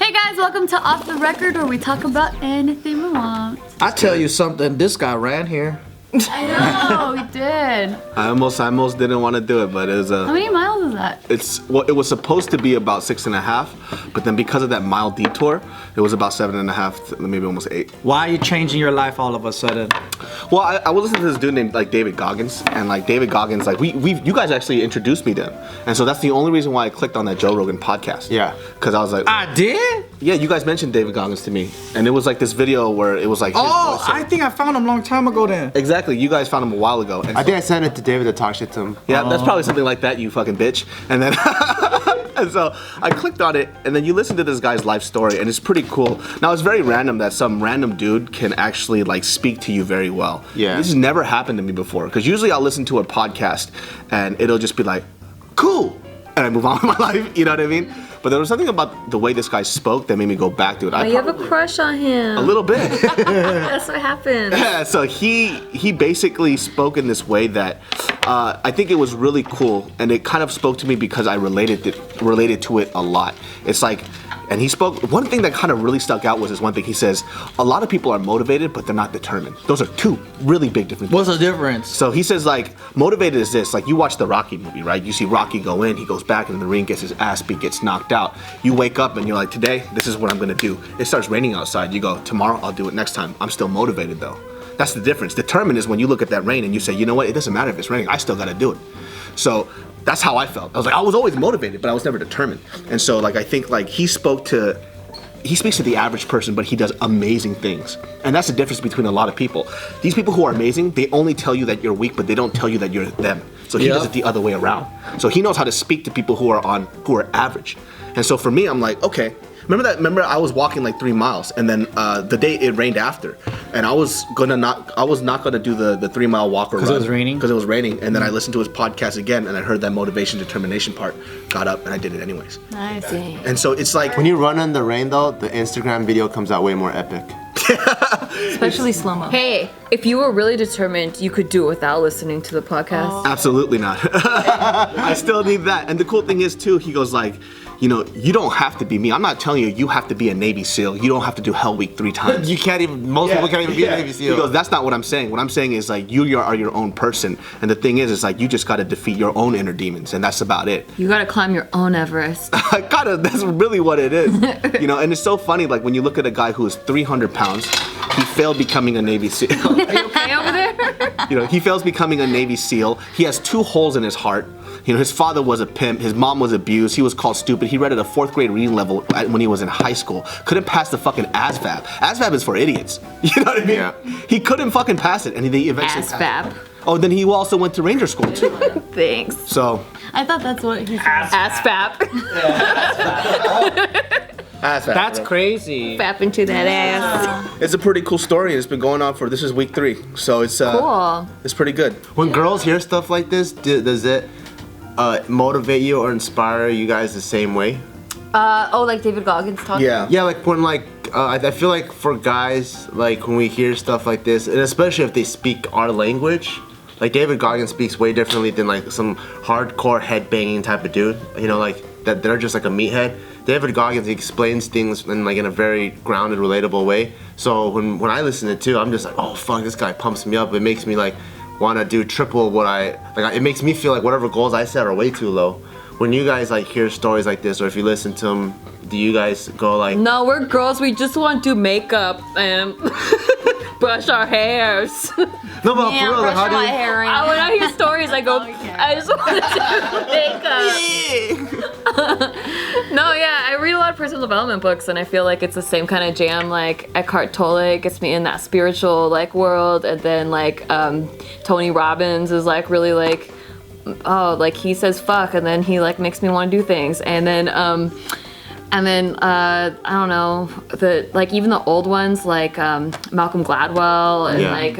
Hey guys, welcome to Off the Record, where we talk about anything we want. I tell you something, this guy ran here. I know, we did. I almost didn't want to do it, but it was How many miles is that? it was supposed to be about 6.5, but then because of that mile detour, it was about 7.5, maybe almost 8. Why are you changing your life all of a sudden? Well, I was listening to this dude named like David Goggins, and like David Goggins, like you guys actually introduced me to him, and so that's the only reason why I clicked on that Joe Rogan podcast. Yeah, because I was like, I did. Yeah, you guys mentioned David Goggins to me, and it was like this video where it was like, oh, I think I found him a long time ago then. Exactly, you guys found him a while ago. And I think I sent it to David to talk shit to him. Yeah, that's probably something like that, you fucking bitch. And then, and so I clicked on it, and then you listen to this guy's life story, and it's pretty cool. Now, it's very random that some random dude can actually like speak to you very well. Yeah. This has never happened to me before, because usually I'll listen to a podcast, and it'll just be like, cool, and I move on with my life, you know what I mean? But there was something about the way this guy spoke that made me go back to it. Oh, you have a crush on him. A little bit. That's what happened. Yeah, so he basically spoke in this way that I think it was really cool, and it kind of spoke to me because I related to it a lot. It's like, and he spoke, one thing that kind of really stuck out was this one thing. He says, a lot of people are motivated, but they're not determined. Those are two really big different things. What's the difference? So he says, like, motivated is this, like you watch the Rocky movie, right? You see Rocky go in, he goes back into the ring, gets his ass beat, gets knocked out. You wake up and you're like, today, this is what I'm gonna do. It starts raining outside. You go, tomorrow, I'll do it next time. I'm still motivated though. That's the difference. Determined is when you look at that rain and you say, you know what, it doesn't matter if it's raining, I still gotta do it. So that's how I felt. I was like, I was always motivated, but I was never determined. And so like, I think like he speaks to the average person, but he does amazing things. And that's the difference between a lot of people. These people who are amazing, they only tell you that you're weak, but they don't tell you that you're them. So he does it the other way around. So he knows how to speak to people who are average. And so for me, I'm like, okay. Remember I was walking like 3 miles, and then the day it rained after, and I was not gonna do the 3 mile walk or run. Because it was raining? Because it was raining, and then I listened to his podcast again, and I heard that motivation, determination part, got up, and I did it anyways. Nice. And so it's like, When you run in the rain though, the Instagram video comes out way more epic. Especially slow-mo. Hey, if you were really determined, you could do it without listening to the podcast. absolutely not. I still need that. And the cool thing is too, he goes like, you know, you don't have to be me. I'm not telling you you have to be a Navy SEAL. You don't have to do Hell Week 3 times. You can't even, most people can't even be a Navy SEAL. He goes, that's not what I'm saying. What I'm saying is like, you are your own person. And the thing is like, you just gotta defeat your own inner demons, and that's about it. You gotta climb your own Everest. That's really what it is. You know, and it's so funny, like when you look at a guy who is 300 pounds, he failed becoming a Navy SEAL. Are you okay over there? You know, he fails becoming a Navy SEAL. He has 2 holes in his heart. You know, his father was a pimp, his mom was abused, he was called stupid. He read at a 4th grade reading level when he was in high school. Couldn't pass the fucking ASVAB. ASVAB is for idiots. You know what I mean? Yeah. He couldn't fucking pass it, and he eventually ASVAB. Oh, then he also went to Ranger School too. Thanks. So. I thought that's what he said. ASVAB. ASVAB. That's crazy. Fap into that ass. It's a pretty cool story, and it's been going on this is week 3. So it's Cool. It's pretty good. When girls hear stuff like this, does it motivate you or inspire you guys the same way? Like David Goggins talking? Yeah. Yeah, like when I feel like for guys, like when we hear stuff like this, and especially if they speak our language, like David Goggins speaks way differently than like some hardcore headbanging type of dude. You know, like that they're just like a meathead. David Goggins, he explains things in a very grounded, relatable way. So when I listen to it too, I'm just like, oh fuck, this guy pumps me up. It makes me like want to do triple what it makes me feel like whatever goals I set are way too low. When you guys like hear stories like this, or if you listen to them, do you guys go like, no, we're girls, we just want to do makeup and brush our hairs. no, but for real, like, how do you? When I hear stories, I go, I just want to do makeup. No, yeah, I read a lot of personal development books, and I feel like it's the same kind of jam. Like Eckhart Tolle gets me in that spiritual like world, and then like Tony Robbins is like really like, oh, like he says fuck, and then he like makes me want to do things, and then I don't know, even the old ones like Malcolm Gladwell and like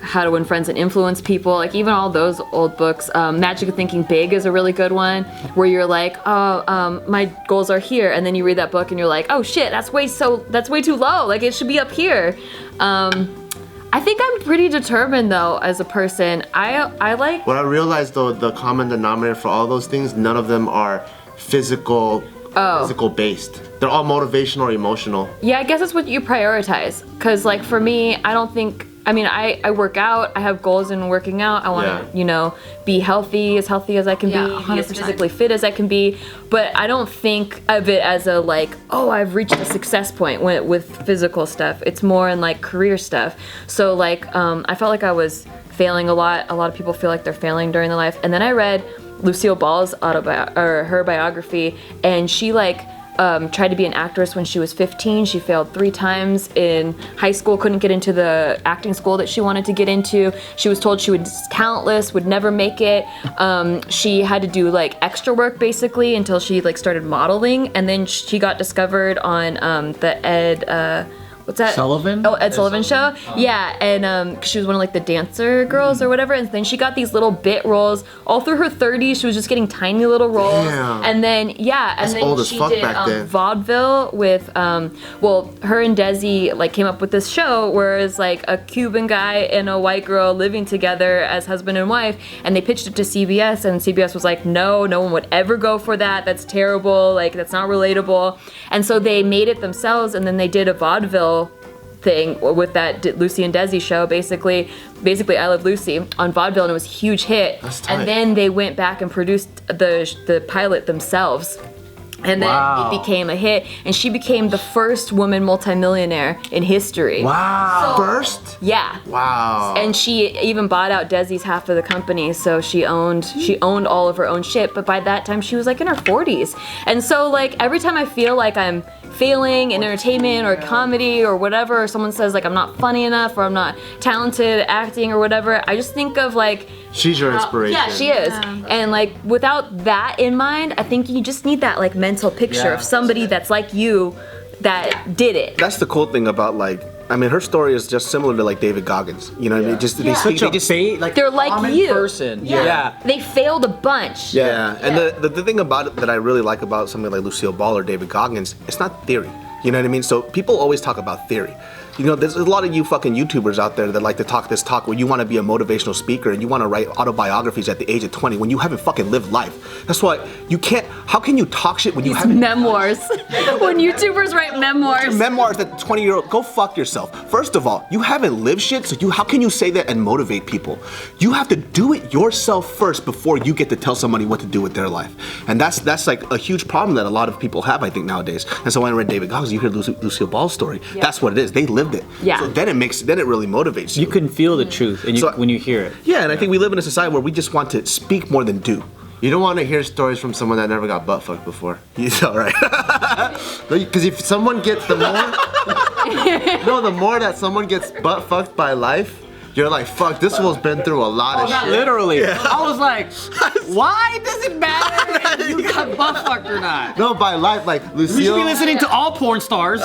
How to Win Friends and Influence People, like even all those old books. Magic of Thinking Big is a really good one, where you're like, oh, my goals are here, and then you read that book and you're like, oh shit, that's way too low, like it should be up here. I think I'm pretty determined though as a person. I like. What I realized though, the common denominator for all those things, none of them are physical physical based. They're all motivational or emotional. Yeah, I guess that's what you prioritize. Cause like for me, I don't think. I mean, I work out. I have goals in working out. I want to, be healthy as I can be, as physically fit as I can be. But I don't think of it as a like, oh, I've reached a success point with physical stuff. It's more in like career stuff. So like, I felt like I was failing a lot. A lot of people feel like they're failing during their life. And then I read Lucille Ball's her biography, and she like. Tried to be an actress when she was 15. She failed 3 times in high school, couldn't get into the acting school that she wanted to get into. She was told she was talentless, would never make it. She had to do like extra work basically until she like started modeling, and then she got discovered on the Ed. What's that? Sullivan? Oh, Ed Sullivan show. Yeah, and 'cause she was one of like the dancer girls or whatever, and then she got these little bit roles all through her 30s. She was just getting tiny little roles, and then she did vaudeville with her and Desi like came up with this show where it's like a Cuban guy and a white girl living together as husband and wife, and they pitched it to CBS, and CBS was like, no one would ever go for that. That's terrible. Like that's not relatable. And so they made it themselves, and then they did a vaudeville thing with that Lucy and Desi show, basically I Love Lucy on vaudeville, and it was a huge hit. And then they went back and produced the pilot themselves, and then it became a hit, and she became the first woman multimillionaire in history. Wow. First? Yeah. Wow. And she even bought out Desi's half of the company, so she owned all of her own shit, but by that time she was like in her 40s. And so like every time I feel like I'm failing in entertainment or comedy or whatever, or someone says like I'm not funny enough or I'm not talented at acting or whatever, I just think of like she's your inspiration. Yeah, she is. And like without that in mind, I think you just need that like mental picture of somebody that's like you that did it. That's the cool thing about like, I mean, her story is just similar to like David Goggins. You know what I mean? Just they say like they're like you. Person. Yeah. They failed a bunch. Yeah. And the thing about it that I really like about somebody like Lucille Ball or David Goggins, it's not theory. You know what I mean? So people always talk about theory. You know, there's a lot of you fucking YouTubers out there that like to talk this talk where you want to be a motivational speaker and you want to write autobiographies at the age of 20 when you haven't fucking lived life. That's why you can't, how can you talk shit when you haven't? Memoirs. When YouTubers write memoirs. Memoirs that 20-year-old, go fuck yourself. First of all, you haven't lived shit, so how can you say that and motivate people? You have to do it yourself first before you get to tell somebody what to do with their life. And that's like a huge problem that a lot of people have, I think, nowadays. And so when I read David Goggins, you hear Lucille Ball's story, that's what it is. They lived it. Yeah. So then it really motivates you. You can feel the truth when you hear it. Yeah, and I think we live in a society where we just want to speak more than do. You don't want to hear stories from someone that never got butt fucked before. He's all right. Because if someone gets the more that someone gets butt fucked by life, you're like, fuck, this fool's been through a lot of shit. Literally. Yeah. I was like, why does it matter if you got butt fucked or not? No, by life, like Lucille. You should be listening to all porn stars.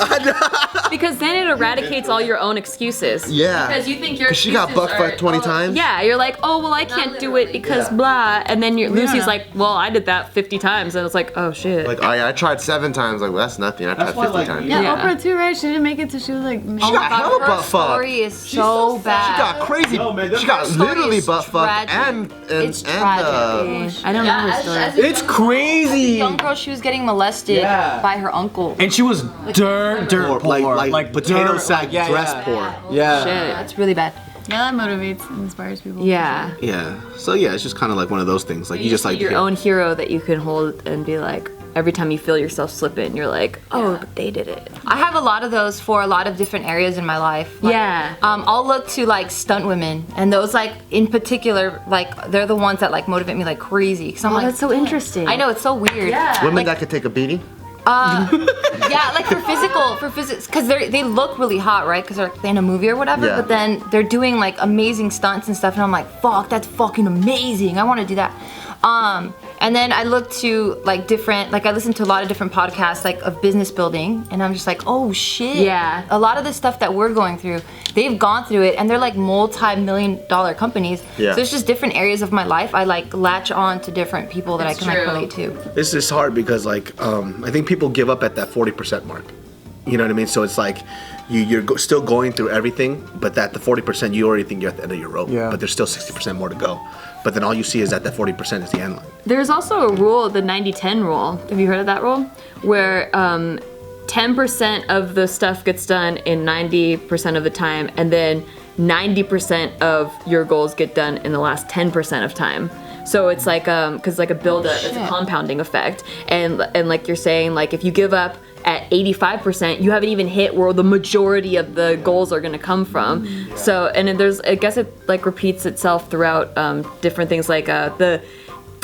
Because then it eradicates all your own excuses. Yeah. Because you think your she got butt fucked 20 times? Yeah, you're like, oh, well, I can't do it because blah. And then Lucy's like, well, I did that 50 times. And it's like, oh, shit. Like, I tried 7 times. Like, well, that's nothing. I tried 50 times. Yeah, Oprah too, right? She didn't make it till she was like... She got hella butt fucked. Her story is so bad. She got crazy. She got literally butt fucked and it's tragic. I don't know her story. It's crazy. As a young girl, she was getting molested by her uncle. And she was dirt poor. Like potato sack dress poor. Yeah. Shit. It's really bad. Yeah, that motivates and inspires people. Yeah. Yeah. So yeah, it's just kind of like one of those things. Like you just like your own hero that you can hold and be like, every time you feel yourself slipping, you're like, oh, but they did it. I have a lot of those for a lot of different areas in my life. Like, I'll look to like stunt women, and those like in particular, like they're the ones that like motivate me like crazy. Cause I'm like, that's so interesting. I know, it's so weird. Yeah. Women that could take a beating? Yeah, like for physics, because they look really hot, right? Because they're in a movie or whatever. Yeah. But then they're doing like amazing stunts and stuff, and I'm like, fuck, that's fucking amazing. I want to do that. And then I look to like different, like I listen to a lot of different podcasts like of business building, and I'm just like, oh shit. Yeah. A lot of the stuff that we're going through, they've gone through it, and they're like multi-million-dollar companies. Yeah. So it's just different areas of my life. I like latch on to different people that I can like relate to. This is hard because like I think people give up at that 40% mark. You know what I mean? So it's like still going through everything, but that the 40% you already think you're at the end of your rope. Yeah. But there's still 60% more to go. But then all you see is that 40% is the end line. There's also a rule, the 90-10 rule. Have you heard of that rule? Where 10% of the stuff gets done in 90% of the time, and then 90% of your goals get done in the last 10% of time. So it's like, cause like a build-up, it's a compounding effect. And like you're saying, like if you give up at 85%, you haven't even hit where the majority of the goals are gonna come from. So, and then I guess it like repeats itself throughout different things, like the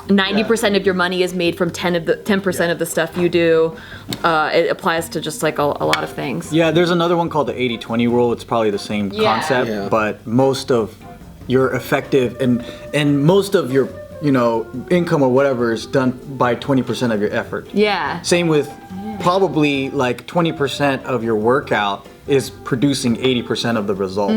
90% of your money is made from 10% of the stuff you do. It applies to just like a lot of things. Yeah, there's another one called the 80-20 rule. It's probably the same concept, but most of your effective and most of your income or whatever is done by 20% of your effort. Yeah. Same with probably like 20% of your workout is producing 80% of the result.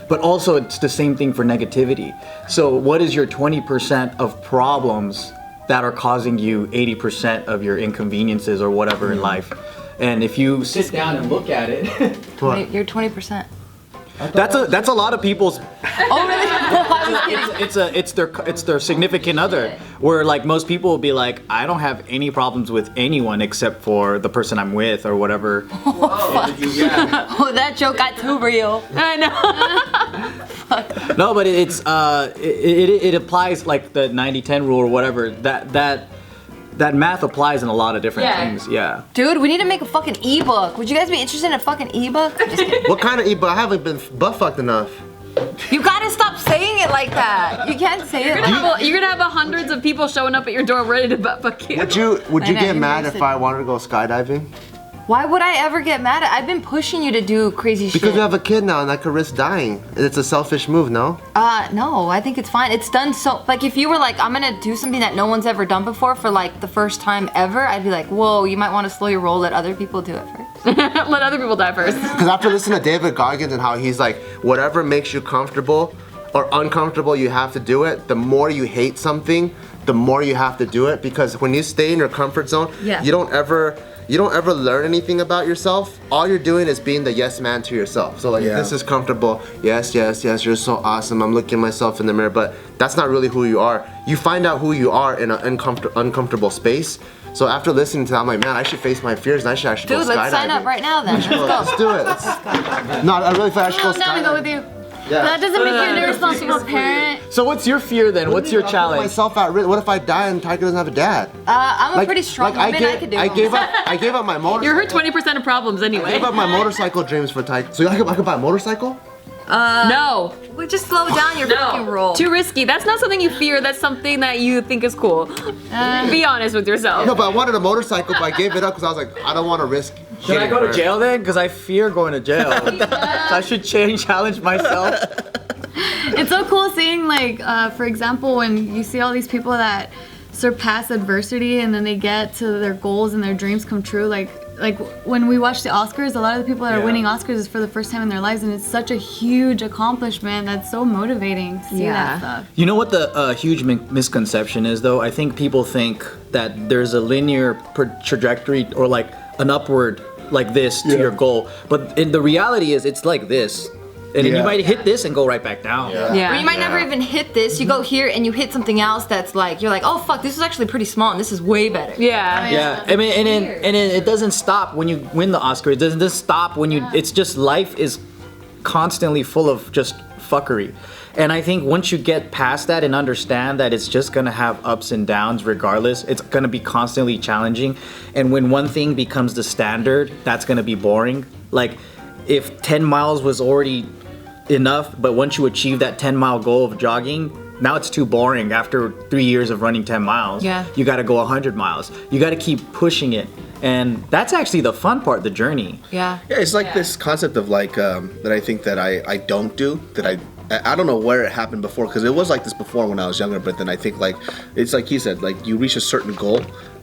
But also it's the same thing for negativity. So what is your 20% of problems that are causing you 80% of your inconveniences or whatever in life? And if you sit down and look at it, You're 20%. that's a lot of people's. Oh really? I was kidding. It's their significant other, where like most people will be like, I don't have any problems with anyone except for the person I'm with or whatever. Oh, that joke got too real. I know. No, but it applies like the 90-10 rule or whatever. That math applies in a lot of different things. Yeah. Dude, we need to make a fucking ebook. Would you guys be interested in a fucking ebook? Just kidding. What kind of ebook? I haven't been butt fucked enough. You gotta stop saying it like that. You can't say it like that. You're gonna have hundreds of people showing up at your door ready to butt fuck you. Would you know, get you mad noticed if it. I wanted to go skydiving? Why would I ever get mad at? I've been pushing you to do crazy shit. Because you have a kid now and I could risk dying. It's a selfish move, no? No, I think it's fine. It's done so, like if you were like, I'm gonna do something that no one's ever done before for like the first time ever, I'd be like, whoa, you might want to slow your roll, let other people do it first. Let other people die first. Because after listening to David Goggins and how he's like, whatever makes you comfortable or uncomfortable, you have to do it. The more you hate something, the more you have to do it. Because when you stay in your comfort zone, you don't ever learn anything about yourself. All you're doing is being the yes man to yourself. So like, this is comfortable. Yes, you're so awesome. I'm looking at myself in the mirror, but that's not really who you are. You find out who you are in an uncomfortable space. So after listening to that, I'm like, man, I should face my fears and I should actually go skydiving. Dude, let's sign up right now then. Let's go. Let's do it. No, I really feel I should go I'm down to go with skydiving. you. But that doesn't make you an irresponsible parent. So what's your fear then? What's your Put challenge? myself at risk. What if I die and Tiger doesn't have a dad? I'm a pretty strong woman. I could do I it. gave up my motorcycle. You're her 20% of problems I anyway. gave up my motorcycle dreams for Tiger. So I could buy a motorcycle? No. We just slow down your fucking roll. Too risky. That's not something you fear. That's something that you think is cool. Be honest with yourself. No, but I wanted a motorcycle, but I gave it up because I was like, I don't want to risk. Should I go to jail then? Because I fear going to jail. So I should challenge myself. It's so cool seeing, like, for example, when you see all these people that surpass adversity and then they get to their goals and their dreams come true. Like when we watch the Oscars, a lot of the people that are winning Oscars is for the first time in their lives, and it's such a huge accomplishment that's so motivating to see that stuff. You know what the huge misconception is, though? I think people think that there's a linear trajectory or like an upward like this to your goal, but the reality is it's like this. And then you might hit this and go right back down. Or you might never even hit this. You go here and you hit something else that's like, you're like, oh fuck, this is actually pretty small and this is way better. Yeah. I mean, and then it doesn't stop when you win the Oscar. It doesn't just stop when you. It's just life is constantly full of just fuckery. And I think once you get past that and understand that it's just gonna have ups and downs regardless, it's gonna be constantly challenging. And when one thing becomes the standard, that's gonna be boring. Like if 10 miles was already enough, but once you achieve that 10-mile goal of jogging, now it's too boring after 3 years of running 10 miles. You gotta go 100 miles. You gotta keep pushing it. And that's actually the fun part, the journey. Yeah, it's like this concept of like, that I think that I don't do, that I don't know where it happened before, because it was like this before when I was younger, but then I think like, it's like he said, like you reach a certain goal,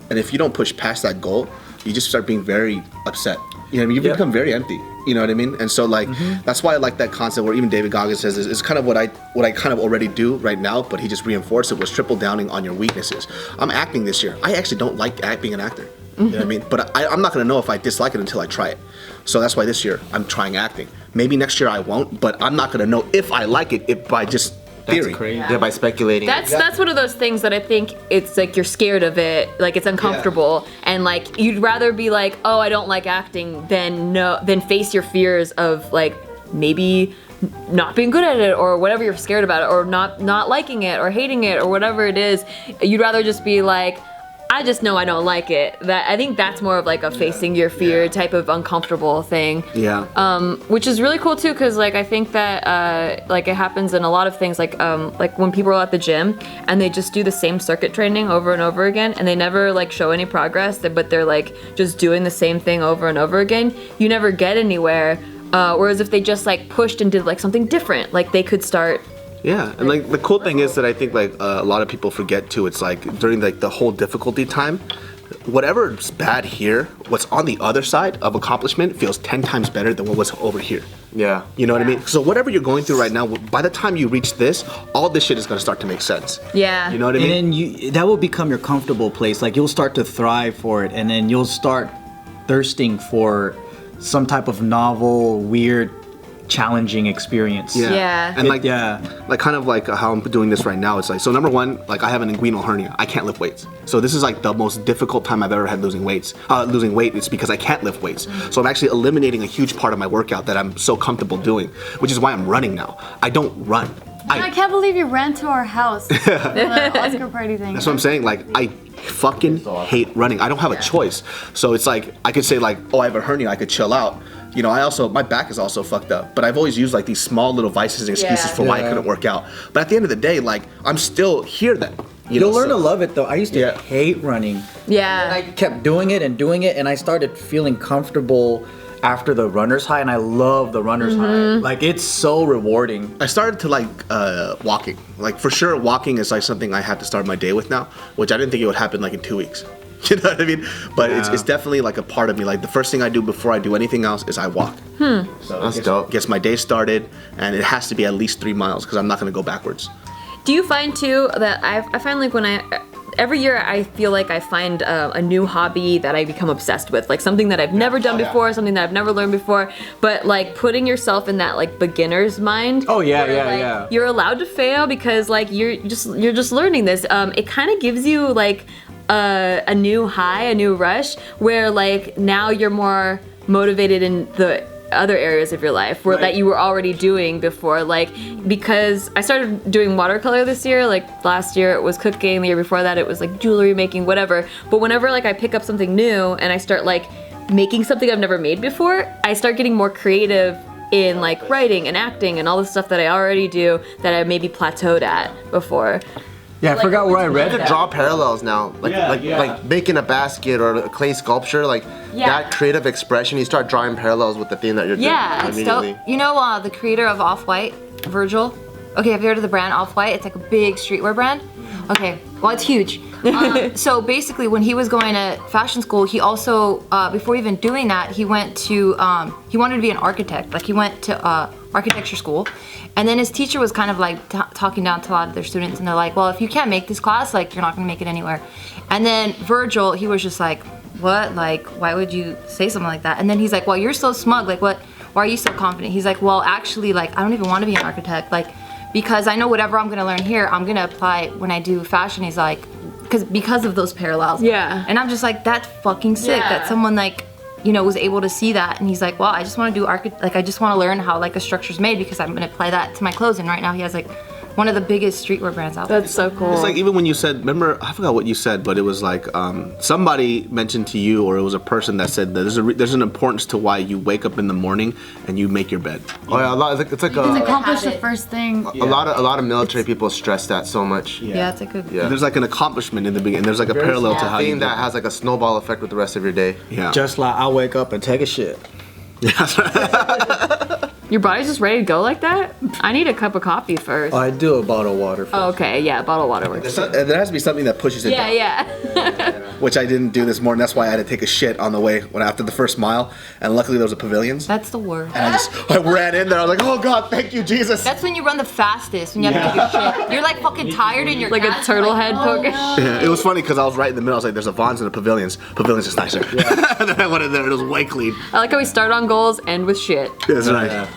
and if you don't push past that goal, you just start being very upset. You know what I mean? You become very empty. You know what I mean? And so like, that's why I like that concept where even David Goggins says is kind of what I kind of already do right now, but he just reinforced it, was triple downing on your weaknesses. I'm acting this year. I actually don't like being an actor. You know what I mean? But I'm not gonna know if I dislike it until I try it. So that's why this year I'm trying acting. Maybe next year I won't, but I'm not gonna know if I like it if by just theory. That's crazy. Yeah, by speculating. That's one of those things that I think it's like you're scared of it, like it's uncomfortable, and like you'd rather be like, oh, I don't like acting, than face your fears of like maybe not being good at it or whatever you're scared about it, or not liking it or hating it or whatever it is. You'd rather just be like, I just know I don't like it. I think that's more of like a facing your fear type of uncomfortable thing. Yeah. Which is really cool too, because like I think that like it happens in a lot of things, like when people are at the gym and they just do the same circuit training over and over again, and they never like show any progress, but they're like just doing the same thing over and over again. You never get anywhere. Whereas if they just like pushed and did like something different, like they could start. Yeah, and like the cool thing is that I think like a lot of people forget too. It's like during like the whole difficulty time, whatever's bad here, what's on the other side of accomplishment feels 10 times better than what was over here. Yeah. You know what I mean? So whatever you're going through right now, by the time you reach this, all this shit is gonna start to make sense. Yeah. You know what I mean? And then that will become your comfortable place. Like you'll start to thrive for it, and then you'll start thirsting for some type of novel, weird, challenging experience. Yeah. And like, Yeah. like kind of like how I'm doing this right now. It's like, so number one, like I have an inguinal hernia. I can't lift weights. So this is like the most difficult time I've ever had losing weight. It's because I can't lift weights. So I'm actually eliminating a huge part of my workout that I'm so comfortable doing, which is why I'm running now. I don't run. I can't believe you ran to our house for the Oscar party thing. That's what I'm saying. Like, I fucking hate running. I don't have a choice. So it's like, I could say like, oh, I have a hernia, I could chill out. You know, my back is also fucked up. But I've always used like these small little vices and excuses for why I couldn't work out. But at the end of the day, like, I'm still here then. You'll learn to love it though. I used to hate running. Yeah. And I kept doing it, and I started feeling comfortable after the runner's high, and I love the runner's high. Like, it's so rewarding. I started to like walking. Like, for sure, walking is like something I have to start my day with now, which I didn't think it would happen like in 2 weeks. You know what I mean? But it's definitely like a part of me. Like, the first thing I do before I do anything else is I walk. So That's dope. Gets my day started, and it has to be at least 3 miles because I'm not gonna go backwards. Do you find too that I find like when every year I feel like I find a new hobby that I become obsessed with, like something that I've never done before, something that I've never learned before, but like putting yourself in that like beginner's mind. Oh yeah, where, like, you're allowed to fail because like you're just learning this. It kind of gives you like a new high, a new rush, where like now you're more motivated in the other areas of your life where that you were already doing before, like because I started doing watercolor this year. Like last year it was cooking, the year before that it was like jewelry making, whatever. But whenever like I pick up something new and I start like making something I've never made before, I start getting more creative in like writing and acting and all the stuff that I already do that I maybe plateaued at before. Yeah, I forgot where I read To draw parallels now, like making a basket or a clay sculpture, like that creative expression. You start drawing parallels with the thing that you're doing immediately. You know the creator of Off-White, Virgil? Okay, have you heard of the brand Off-White? It's like a big streetwear brand. Okay, well it's huge. So basically when he was going to fashion school, he also, before even doing that, he went to, he wanted to be an architect. Like he went to architecture school. And then his teacher was kind of like talking down to a lot of their students, and they're like, well, if you can't make this class, like you're not gonna make it anywhere. And then Virgil, he was just like, what? Like, why would you say something like that? And then he's like, well, you're so smug, like why are you so confident? He's like, well, actually, like, I don't even want to be an architect, like, because I know whatever I'm gonna learn here, I'm gonna apply when I do fashion. He's like, because of those parallels. Yeah. And I'm just like, that's fucking sick that someone like, you know, was able to see that. And he's like, well, I just want to do I just want to learn how like a structure's made because I'm gonna apply that to my clothes. And right now he has like one of the biggest streetwear brands out there. That's so cool. It's like even when you said, remember, I forgot what you said, but it was like somebody mentioned to you, or it was a person that said that there's an importance to why you wake up in the morning and you make your bed. Oh yeah, it's like You can accomplish the first thing. a lot of military people stress that so much. Yeah, it's like a There's like an accomplishment in the beginning. There's like a parallel to how you thing that has like a snowball effect with the rest of your day. Yeah. Just like I wake up and take a shit. Your body's just ready to go like that? I need a cup of coffee first. I do a bottle of water first. Oh, okay, yeah, bottled water works. There has to be something that pushes it down. Yeah. which I didn't do this morning. That's why I had to take a shit on the way after the first mile. And luckily there was a pavilions. That's the worst. And I ran in there. I was like, oh God, thank you, Jesus. That's when you run the fastest, when you have to take a shit. You're like fucking tired and you're Like a turtle head poking. Yeah, it was funny because I was right in the middle. I was like, there's a Vons and a Pavilions. Pavilions is nicer. And then I went in there and it was way clean. I like how we start on goals, end with shit. That's right.